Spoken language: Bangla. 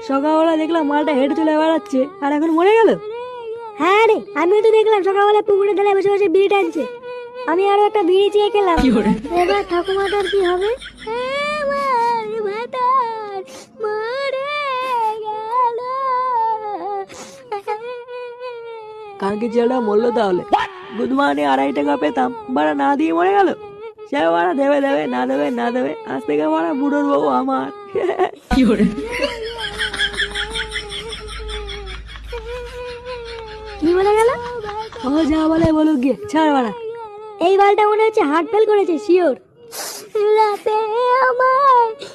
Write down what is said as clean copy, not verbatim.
সকালবেলা দেখলাম মালটা হেঁটে চলে বেড়াচ্ছে আর এখন মরে গেল। হ্যাঁ রে, আমিও তো দেখলাম সকালবেলা পুকুরে ধারে বসে বসে বিড়ি টানছে। আমি আরো একটা বিড়ি চেয়ে খেলাম। এবার ঠাকুমাটার কি হবে? আমার ভাতার মরে গেল। কালকে ছেলেটা মরলো তাহলে। গুড মর্নিং 2.5 টাকা পেতাম, বাড়া না দিয়ে মরে গেল। সে বাড়া দেবে দেবে না দেবে না দেবে, আজ থেকে বাড়া বুড়োর বউ আমার। কি বলে গেল? ও যা বলে বলুক গিয়ে, ছাড় বাড়া। এই বালটা মনে হচ্ছে হার্ট ফেল করেছে, শিওর। রাতে